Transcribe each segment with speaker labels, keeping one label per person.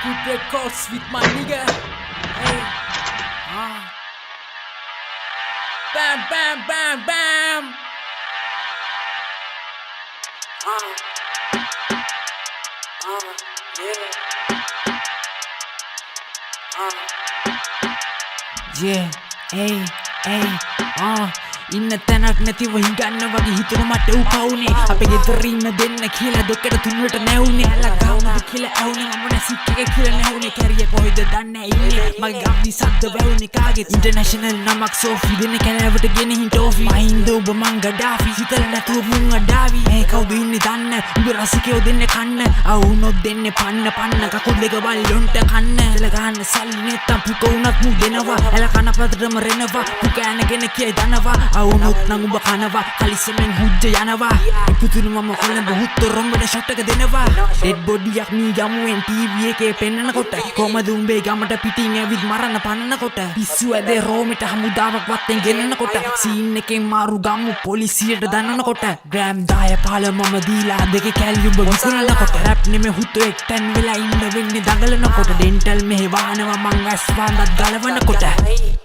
Speaker 1: Good records with my nigga. Hey. Bam, bam, bam, bam. Yeah, hey, hey, ඉන්න තැනක් නැතිව හිඟන්න වගේ හිතුන මට උකවුනේ අපේ ගෙදර ඉන්න දෙන්න කියලා දෙකට තුනට නැවුනේ ඇල ගාමුද කියලා ඇහුනේ මම නැසික් එක කියලා නැහුනේ කැරිය කොහෙද දන්නේ ඉන්නේ මගේ ගම්දි සද්ද වැවුනේ කාගෙත් ඉන්ටර්නැෂනල් නමක් සෝෆි දෙන්න කැලෑවට ගෙනහින් ටෝෆි මහින්ද ඔබ මං ගඩාෆි හිතල නැතුව මුං අඩාවි මේ කවුද ඉන්නේ දන්න උඹ රසිකයෝ දෙන්න කන්න අවුනොත් දෙන්නේ පන්න කකුල් දෙක බල්ලොන්ට කන්න එල ගහන්න සල්ලි නැත්තම් පුක උනත් මු දෙනවා ඇල කන පදටම රෙනවා පුකෑනගෙන කියයි දනවා අවුනොත් නම් උඹ කනවා කලිසමෙන් හුජ්ජ යනවා ඉපුතුණු මම කොළඹ හුත්ත රොම්බට ෂොට් එක දෙනවා ඩෙඩ් බොඩියක් මී යමුවෙන් ටීවී එකේ පෙන්නනකොට කොහමද උඹේ ගමට පිටින් ඇවිත් මරන්න පන්නනකොට පිස්සු ඇදේ රෝමෙට හමුදාවක් වත්තෙන් ගෙන්නනකොට සීන් එකෙන් මාරු ගම්මු පොලිසියට දන්නනකොට ග්‍රෑම් 10 15 මම දීලා දෙකේ කැලි උඹ විකුණනකොට රැප් නෙමෙ හුතු එක්ටන් වෙලා ඉන්න වෙන්නේ දඟලනකොට ඩෙන්ටල් මෙහෙ වහනවා මං ඇස් වන්දත් ගලවනකොට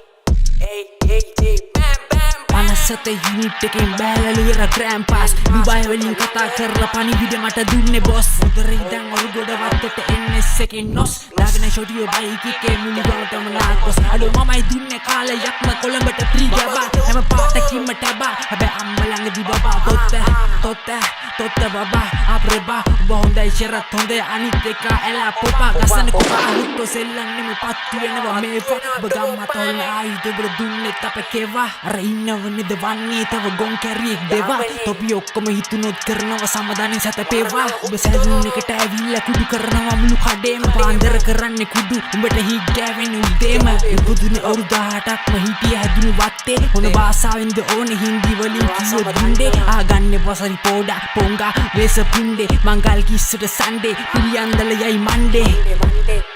Speaker 1: අනසත යුනිට් එකෙන් බෑලලු වෙර ග්‍රෑම් පාස් දුබයි වලින් කතා කරලා පණිවිඩ මට දුන්නේ බොස් උදේ ඉඳන් ඔරුගොඩ වත්තට NS එකෙන් නොස් දාගෙන ෂොටියෝ බයික් එකේ මුළු ගමටම නාකොස් අඩෝ මමයි දුන්නේ කාලයක්ම කොළඹට ෆ්‍රී ගබා හැම පාටකින්ම ටබා හැබැයි අම්මා ළඟදී බබා තොත්ත බබා අප්‍රෙබා බොහොඳයි ෂරත් හොඳයි අනිත් එක ඇලා පොපා ගසන කොපා හුත්තෝ සෙල්ලන්නේ මේ පත්තු වෙනවා මේ ඔබ ගම්මතොල් ආයිද ඔබ දුන්නේ අපේ කේවා අර ඉන්නවනේ දවන්නේ තව ගොන් කැරියෙක් දෙවා තොපි ඔක්කොම හිතුනොත් කරනවා සමාදානෙන් සතපේවා ඔබ සැලුන් එකට ඇවිල්ලා කුඩු කරනවා මුළු කඩේම පාන්දර කරන්නේ කුඩු උඹට හික් ගෑවෙන්නේ උදේම ඉපදුනේ අවුරුදු 18ක්ම හිටිය හැදුණු වත්තේ මොන භාෂාවෙන්ද ඕනේ හින්දි වලින් කිව්වොත් දුන්නේ ආගන්නේ පොසරි පොඩා පොංගා වේස පුණ්ඩේ මංගල් කිස්සට සන්ඩේ පිළියන්දල යයි මණ්ඩේ